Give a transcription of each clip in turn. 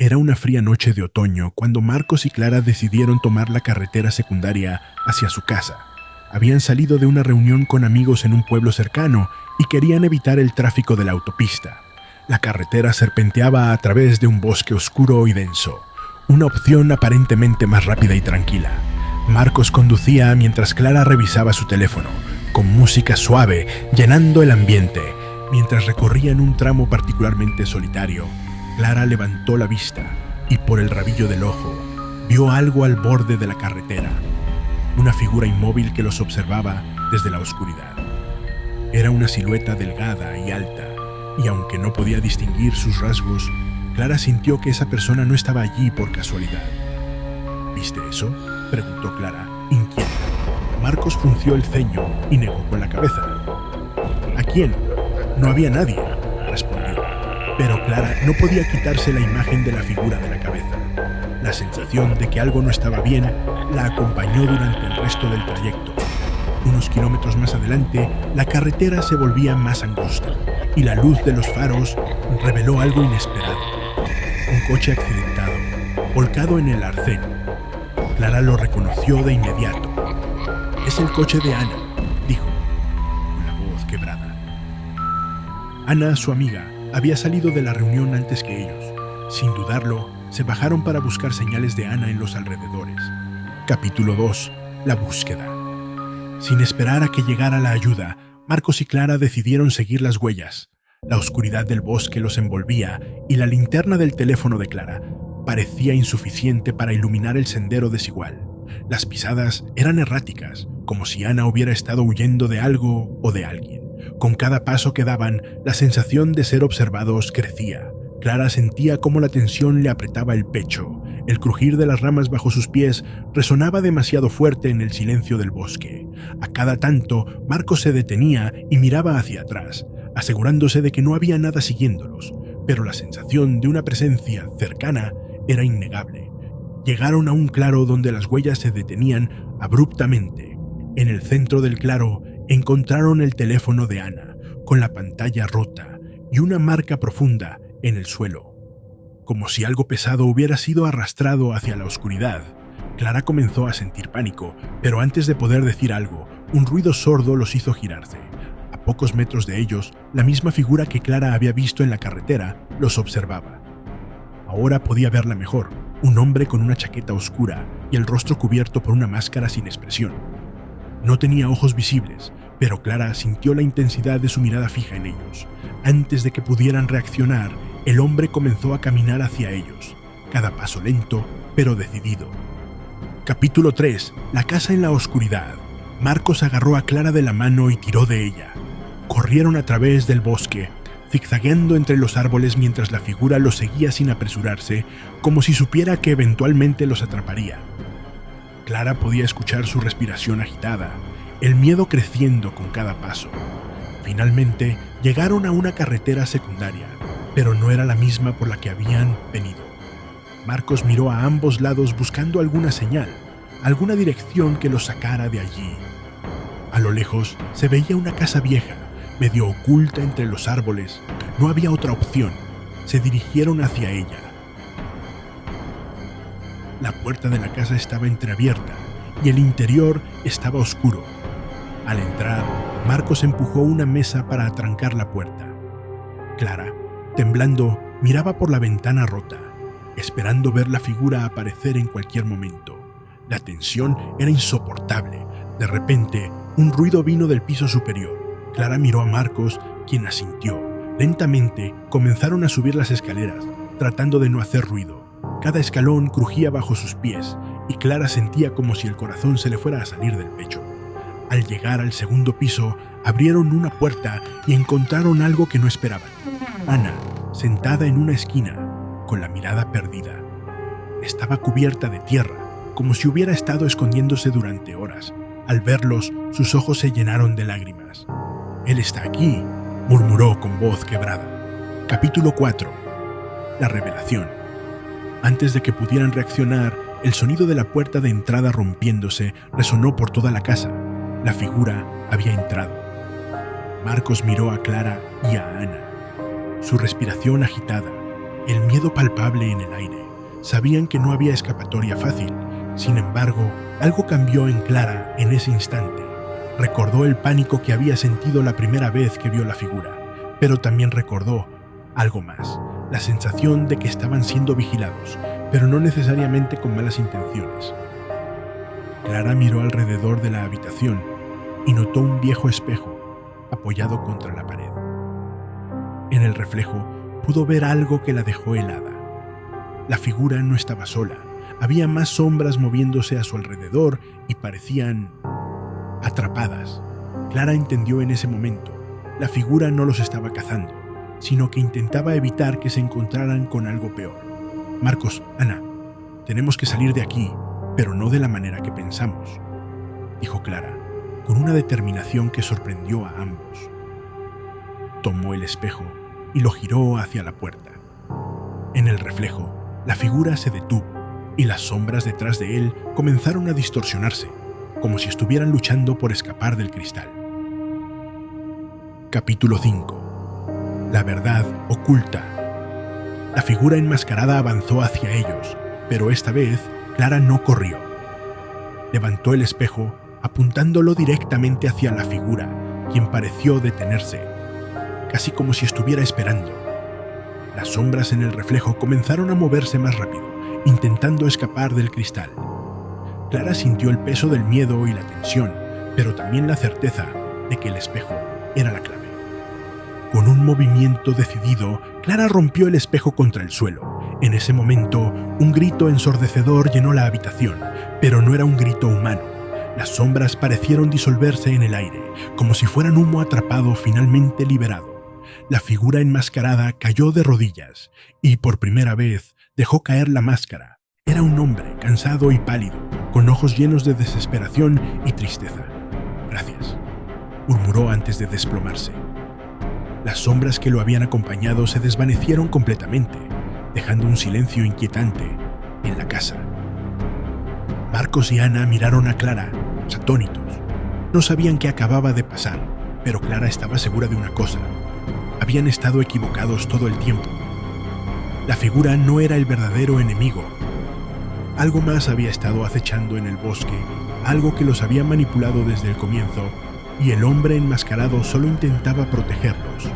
Era una fría noche de otoño cuando Marcos y Clara decidieron tomar la carretera secundaria hacia su casa. Habían salido de una reunión con amigos en un pueblo cercano y querían evitar el tráfico de la autopista. La carretera serpenteaba a través de un bosque oscuro y denso, una opción aparentemente más rápida y tranquila. Marcos conducía mientras Clara revisaba su teléfono, con música suave llenando el ambiente. Mientras recorrían un tramo particularmente solitario, Clara levantó la vista y por el rabillo del ojo vio algo al borde de la carretera, una figura inmóvil que los observaba desde la oscuridad. Era una silueta delgada y alta, y aunque no podía distinguir sus rasgos, Clara sintió que esa persona no estaba allí por casualidad. ¿Viste eso?, preguntó Clara, inquieta. Marcos frunció el ceño y negó con la cabeza. ¿A quién? No había nadie, respondió. Pero Clara no podía quitarse la imagen de la figura de la cabeza. La sensación de que algo no estaba bien la acompañó durante el resto del trayecto. Unos kilómetros más adelante, la carretera se volvía más angosta y la luz de los faros reveló algo inesperado. Un coche accidentado, volcado en el arcén. Clara lo reconoció de inmediato. «Es el coche de Ana», dijo, con la voz quebrada. Ana, su amiga, había salido de la reunión antes que ellos. Sin dudarlo, se bajaron para buscar señales de Ana en los alrededores. Capítulo 2. La búsqueda. Sin esperar a que llegara la ayuda, Marcos y Clara decidieron seguir las huellas. La oscuridad del bosque los envolvía y la linterna del teléfono de Clara parecía insuficiente para iluminar el sendero desigual. Las pisadas eran erráticas, como si Ana hubiera estado huyendo de algo o de alguien. Con cada paso que daban, la sensación de ser observados crecía. Clara sentía cómo la tensión le apretaba el pecho. El crujir de las ramas bajo sus pies resonaba demasiado fuerte en el silencio del bosque. A cada tanto, Marcos se detenía y miraba hacia atrás, asegurándose de que no había nada siguiéndolos, pero la sensación de una presencia cercana era innegable. Llegaron a un claro donde las huellas se detenían abruptamente. En el centro del claro encontraron el teléfono de Ana, con la pantalla rota y una marca profunda en el suelo. Como si algo pesado hubiera sido arrastrado hacia la oscuridad. Clara comenzó a sentir pánico, pero antes de poder decir algo, un ruido sordo los hizo girarse. A pocos metros de ellos, la misma figura que Clara había visto en la carretera los observaba. Ahora podía verla mejor, un hombre con una chaqueta oscura y el rostro cubierto por una máscara sin expresión. No tenía ojos visibles, pero Clara sintió la intensidad de su mirada fija en ellos. Antes de que pudieran reaccionar, el hombre comenzó a caminar hacia ellos, cada paso lento, pero decidido. Capítulo 3. La casa en la oscuridad. Marcos agarró a Clara de la mano y tiró de ella. Corrieron a través del bosque, zigzagueando entre los árboles mientras la figura los seguía sin apresurarse, como si supiera que eventualmente los atraparía. Clara podía escuchar su respiración agitada, el miedo creciendo con cada paso. Finalmente, llegaron a una carretera secundaria, pero no era la misma por la que habían venido. Marcos miró a ambos lados buscando alguna señal, alguna dirección que los sacara de allí. A lo lejos se veía una casa vieja, medio oculta entre los árboles. No había otra opción. Se dirigieron hacia ella. La puerta de la casa estaba entreabierta y el interior estaba oscuro. Al entrar, Marcos empujó una mesa para atrancar la puerta. Clara, temblando, miraba por la ventana rota, esperando ver la figura aparecer en cualquier momento. La tensión era insoportable. De repente, un ruido vino del piso superior. Clara miró a Marcos, quien asintió. Lentamente comenzaron a subir las escaleras, tratando de no hacer ruido. Cada escalón crujía bajo sus pies y Clara sentía como si el corazón se le fuera a salir del pecho. Al llegar al segundo piso, abrieron una puerta y encontraron algo que no esperaban. Ana, sentada en una esquina, con la mirada perdida. Estaba cubierta de tierra, como si hubiera estado escondiéndose durante horas. Al verlos, sus ojos se llenaron de lágrimas. «Él está aquí», murmuró con voz quebrada. Capítulo 4. La revelación. Antes de que pudieran reaccionar, el sonido de la puerta de entrada rompiéndose resonó por toda la casa. La figura había entrado. Marcos miró a Clara y a Ana. Su respiración agitada, el miedo palpable en el aire. sabían que no había escapatoria fácil. Sin embargo, algo cambió en Clara en ese instante. Recordó el pánico que había sentido la primera vez que vio la figura, pero también recordó algo más, la sensación de que estaban siendo vigilados, pero no necesariamente con malas intenciones. Clara miró alrededor de la habitación y notó un viejo espejo apoyado contra la pared. En el reflejo pudo ver algo que la dejó helada. La figura no estaba sola, había más sombras moviéndose a su alrededor y parecían atrapadas. Clara entendió en ese momento, la figura no los estaba cazando, sino que intentaba evitar que se encontraran con algo peor. Marcos, Ana, tenemos que salir de aquí, pero no de la manera que pensamos, dijo Clara, con una determinación que sorprendió a ambos. Tomó el espejo y lo giró hacia la puerta. En el reflejo, la figura se detuvo y las sombras detrás de él comenzaron a distorsionarse, como si estuvieran luchando por escapar del cristal. Capítulo 5. La verdad oculta. La figura enmascarada avanzó hacia ellos, pero esta vez Clara no corrió. Levantó el espejo, apuntándolo directamente hacia la figura, quien pareció detenerse, casi como si estuviera esperando. Las sombras en el reflejo comenzaron a moverse más rápido, intentando escapar del cristal. Clara sintió el peso del miedo y la tensión, pero también la certeza de que el espejo era la clave. Con un movimiento decidido, Clara rompió el espejo contra el suelo. En ese momento, un grito ensordecedor llenó la habitación, pero no era un grito humano. Las sombras parecieron disolverse en el aire, como si fueran humo atrapado finalmente liberado. La figura enmascarada cayó de rodillas y, por primera vez, dejó caer la máscara. Era un hombre cansado y pálido, con ojos llenos de desesperación y tristeza. «Gracias», murmuró antes de desplomarse. Las sombras que lo habían acompañado se desvanecieron completamente, dejando un silencio inquietante en la casa. Marcos y Ana miraron a Clara, atónitos. No sabían qué acababa de pasar, pero Clara estaba segura de una cosa. Habían estado equivocados todo el tiempo. La figura no era el verdadero enemigo. Algo más había estado acechando en el bosque, algo que los había manipulado desde el comienzo, y el hombre enmascarado solo intentaba protegerlos.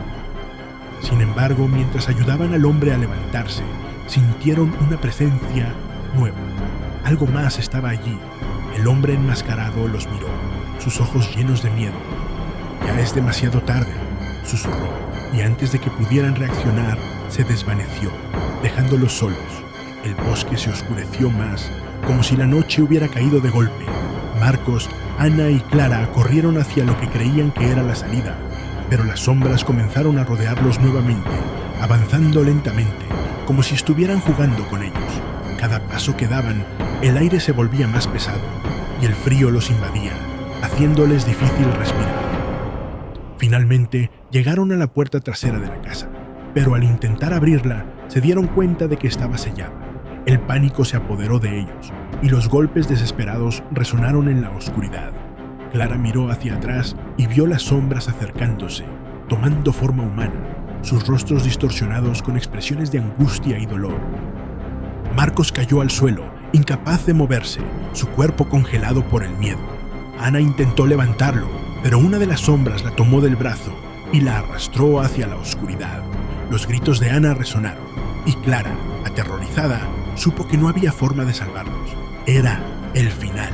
Sin embargo, mientras ayudaban al hombre a levantarse, sintieron una presencia nueva. Algo más estaba allí. El hombre enmascarado los miró, sus ojos llenos de miedo. «Ya es demasiado tarde», susurró, y antes de que pudieran reaccionar, se desvaneció, dejándolos solos. El bosque se oscureció más, como si la noche hubiera caído de golpe. Marcos, Ana y Clara corrieron hacia lo que creían que era la salida, pero las sombras comenzaron a rodearlos nuevamente, avanzando lentamente, como si estuvieran jugando con ellos. Cada paso que daban, el aire se volvía más pesado, y el frío los invadía, haciéndoles difícil respirar. Finalmente, llegaron a la puerta trasera de la casa, pero al intentar abrirla, se dieron cuenta de que estaba sellada. El pánico se apoderó de ellos, y los golpes desesperados resonaron en la oscuridad. Clara miró hacia atrás y vio las sombras acercándose, tomando forma humana, sus rostros distorsionados con expresiones de angustia y dolor. Marcos cayó al suelo, incapaz de moverse, su cuerpo congelado por el miedo. Ana intentó levantarlo, pero una de las sombras la tomó del brazo y la arrastró hacia la oscuridad. Los gritos de Ana resonaron, y Clara, aterrorizada, supo que no había forma de salvarlos. Era el final.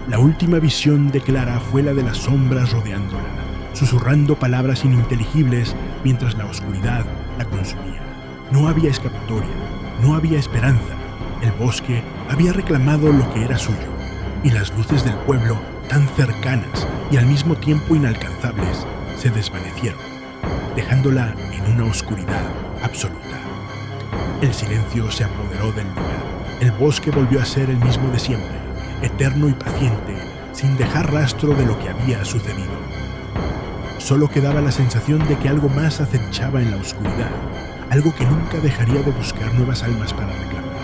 La última visión de Clara fue la de las sombras rodeándola, susurrando palabras ininteligibles mientras la oscuridad la consumía. No había escapatoria, no había esperanza. El bosque había reclamado lo que era suyo, y las luces del pueblo, tan cercanas y al mismo tiempo inalcanzables, se desvanecieron, dejándola en una oscuridad absoluta. El silencio se apoderó del lugar. El bosque volvió a ser el mismo de siempre, eterno y paciente, sin dejar rastro de lo que había sucedido. Solo quedaba la sensación de que algo más acechaba en la oscuridad, algo que nunca dejaría de buscar nuevas almas para reclamar.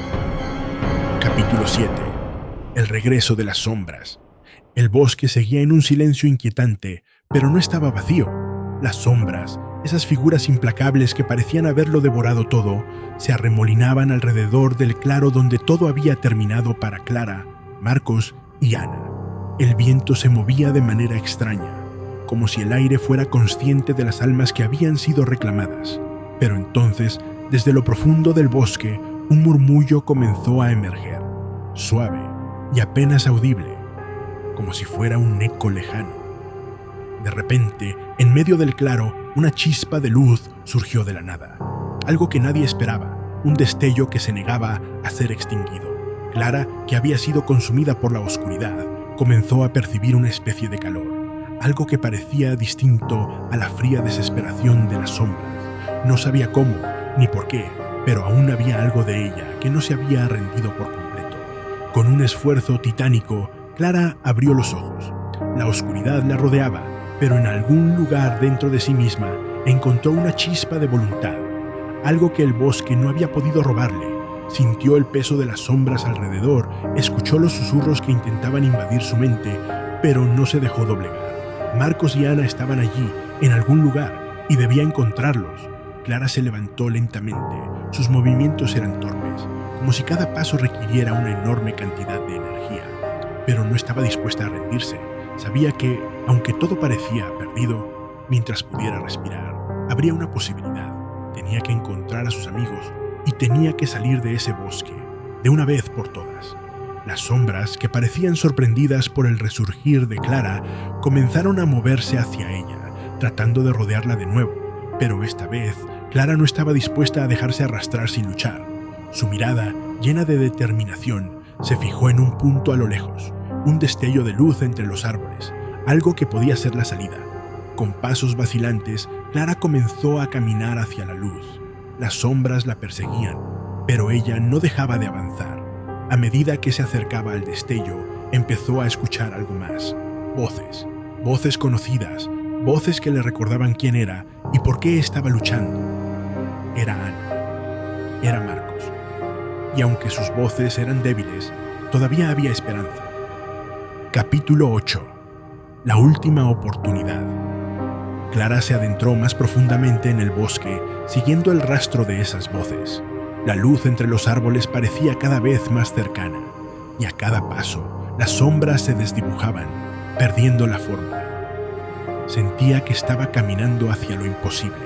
Capítulo 7. El regreso de las sombras. El bosque seguía en un silencio inquietante, pero no estaba vacío. Las sombras Esas figuras implacables que parecían haberlo devorado todo, se arremolinaban alrededor del claro donde todo había terminado para Clara, Marcos y Ana. El viento se movía de manera extraña, como si el aire fuera consciente de las almas que habían sido reclamadas. Pero entonces, desde lo profundo del bosque, un murmullo comenzó a emerger, suave y apenas audible, como si fuera un eco lejano. De repente, en medio del claro, una chispa de luz surgió de la nada. Algo que nadie esperaba, un destello que se negaba a ser extinguido. Clara, que había sido consumida por la oscuridad, comenzó a percibir una especie de calor, algo que parecía distinto a la fría desesperación de las sombras. No sabía cómo ni por qué, pero aún había algo de ella que no se había rendido por completo. Con un esfuerzo titánico, Clara abrió los ojos. La oscuridad la rodeaba, pero en algún lugar dentro de sí misma encontró una chispa de voluntad, algo que el bosque no había podido robarle. Sintió el peso de las sombras alrededor, escuchó los susurros que intentaban invadir su mente, pero no se dejó doblegar. Marcos y Ana estaban allí, en algún lugar, y debía encontrarlos. Clara se levantó lentamente. Sus movimientos eran torpes, como si cada paso requiriera una enorme cantidad de energía. Pero no estaba dispuesta a rendirse. Sabía que, aunque todo parecía perdido, mientras pudiera respirar, habría una posibilidad. Tenía que encontrar a sus amigos y tenía que salir de ese bosque, de una vez por todas. Las sombras, que parecían sorprendidas por el resurgir de Clara, comenzaron a moverse hacia ella, tratando de rodearla de nuevo. Pero esta vez, Clara no estaba dispuesta a dejarse arrastrar sin luchar. Su mirada, llena de determinación, se fijó en un punto a lo lejos, un destello de luz entre los árboles, algo que podía ser la salida. Con pasos vacilantes, Clara comenzó a caminar hacia la luz. Las sombras la perseguían, pero ella no dejaba de avanzar. A medida que se acercaba al destello, empezó a escuchar algo más. Voces conocidas, voces que le recordaban quién era y por qué estaba luchando. Era Ana, era Marcos. Y aunque sus voces eran débiles, todavía había esperanza. Capítulo 8. La última oportunidad. Clara se adentró más profundamente en el bosque, siguiendo el rastro de esas voces. La luz entre los árboles parecía cada vez más cercana, y a cada paso, las sombras se desdibujaban, perdiendo la forma. Sentía que estaba caminando hacia lo imposible,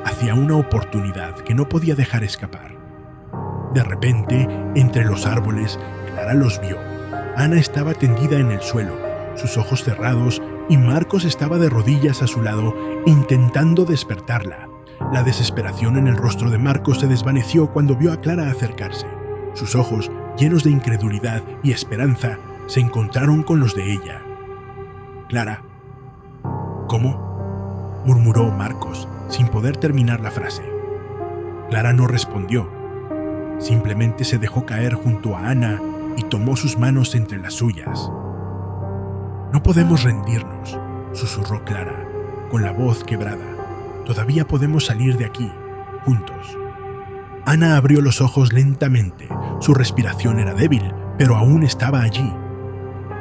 hacia una oportunidad que no podía dejar escapar. De repente, entre los árboles, Clara los vio. Ana estaba tendida en el suelo, sus ojos cerrados, y Marcos estaba de rodillas a su lado, intentando despertarla. La desesperación en el rostro de Marcos se desvaneció cuando vio a Clara acercarse. Sus ojos, llenos de incredulidad y esperanza, se encontraron con los de ella. «Clara». «¿Cómo?», murmuró Marcos, sin poder terminar la frase. Clara no respondió. Simplemente se dejó caer junto a Ana y tomó sus manos entre las suyas. «No podemos rendirnos», susurró Clara, con la voz quebrada. «Todavía podemos salir de aquí, juntos». Ana abrió los ojos lentamente. Su respiración era débil, pero aún estaba allí.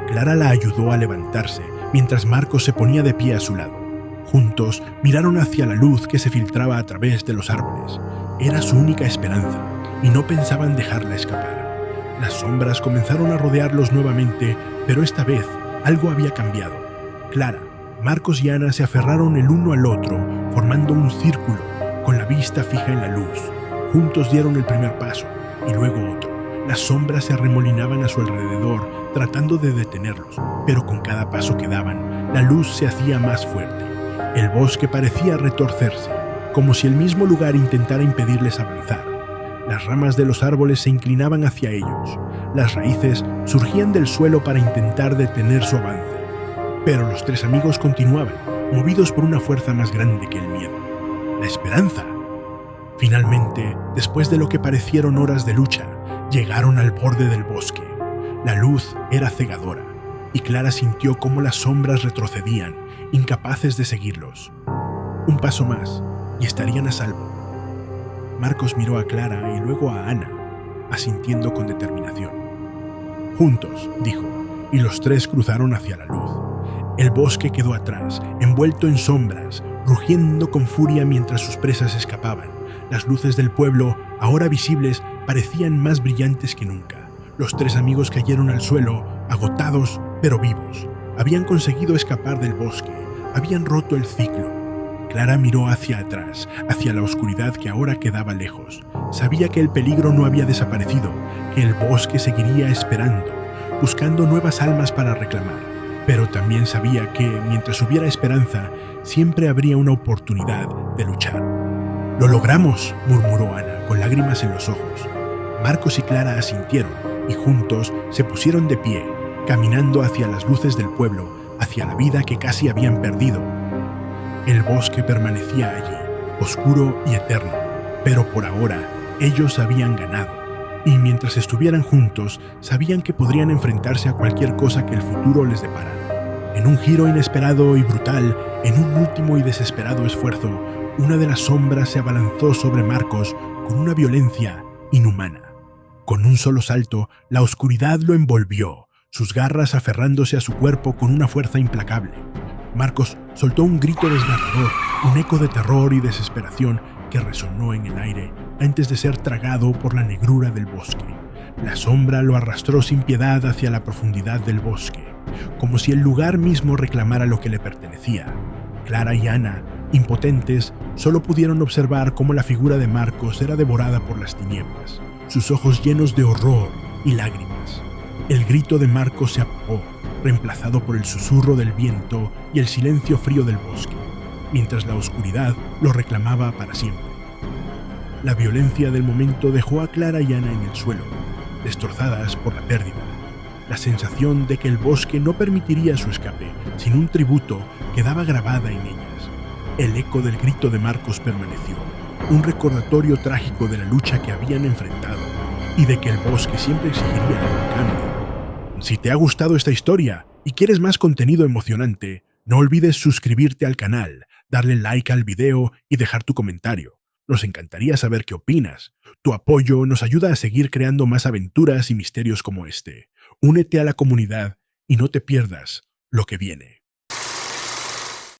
Clara la ayudó a levantarse, mientras Marcos se ponía de pie a su lado. Juntos miraron hacia la luz que se filtraba a través de los árboles. Era su única esperanza, y no pensaban dejarla escapar. Las sombras comenzaron a rodearlos nuevamente, pero esta vez algo había cambiado. Clara, Marcos y Ana se aferraron el uno al otro, formando un círculo, con la vista fija en la luz. Juntos dieron el primer paso, y luego otro. Las sombras se arremolinaban a su alrededor, tratando de detenerlos, pero con cada paso que daban, la luz se hacía más fuerte. El bosque parecía retorcerse, como si el mismo lugar intentara impedirles avanzar. Las ramas de los árboles se inclinaban hacia ellos. Las raíces surgían del suelo para intentar detener su avance. Pero los tres amigos continuaban, movidos por una fuerza más grande que el miedo. La esperanza. Finalmente, después de lo que parecieron horas de lucha, llegaron al borde del bosque. La luz era cegadora, y Clara sintió cómo las sombras retrocedían, incapaces de seguirlos. Un paso más, y estarían a salvo. Marcos miró a Clara y luego a Ana, asintiendo con determinación. «Juntos», dijo, y los tres cruzaron hacia la luz. El bosque quedó atrás, envuelto en sombras, rugiendo con furia mientras sus presas escapaban. Las luces del pueblo, ahora visibles, parecían más brillantes que nunca. Los 3 amigos cayeron al suelo, agotados pero vivos. Habían conseguido escapar del bosque, habían roto el ciclo. Clara miró hacia atrás, hacia la oscuridad que ahora quedaba lejos. Sabía que el peligro no había desaparecido, que el bosque seguiría esperando, buscando nuevas almas para reclamar. Pero también sabía que, mientras hubiera esperanza, siempre habría una oportunidad de luchar. «Lo logramos», murmuró Ana, con lágrimas en los ojos. Marcos y Clara asintieron, y juntos se pusieron de pie, caminando hacia las luces del pueblo, hacia la vida que casi habían perdido. El bosque permanecía allí, oscuro y eterno, pero por ahora ellos habían ganado, y mientras estuvieran juntos, sabían que podrían enfrentarse a cualquier cosa que el futuro les deparara. En un giro inesperado y brutal, en un último y desesperado esfuerzo, una de las sombras se abalanzó sobre Marcos con una violencia inhumana. Con un solo salto, la oscuridad lo envolvió, sus garras aferrándose a su cuerpo con una fuerza implacable. Marcos soltó un grito desgarrador, un eco de terror y desesperación que resonó en el aire antes de ser tragado por la negrura del bosque. La sombra lo arrastró sin piedad hacia la profundidad del bosque, como si el lugar mismo reclamara lo que le pertenecía. Clara y Ana, impotentes, solo pudieron observar cómo la figura de Marcos era devorada por las tinieblas, sus ojos llenos de horror y lágrimas. El grito de Marcos se apagó, reemplazado por el susurro del viento y el silencio frío del bosque, mientras la oscuridad lo reclamaba para siempre. La violencia del momento dejó a Clara y Ana en el suelo, destrozadas por la pérdida. La sensación de que el bosque no permitiría su escape sin un tributo quedaba grabada en ellas. El eco del grito de Marcos permaneció, un recordatorio trágico de la lucha que habían enfrentado y de que el bosque siempre exigiría un cambio. Si te ha gustado esta historia y quieres más contenido emocionante, no olvides suscribirte al canal, darle like al video y dejar tu comentario. Nos encantaría saber qué opinas. Tu apoyo nos ayuda a seguir creando más aventuras y misterios como este. Únete a la comunidad y no te pierdas lo que viene.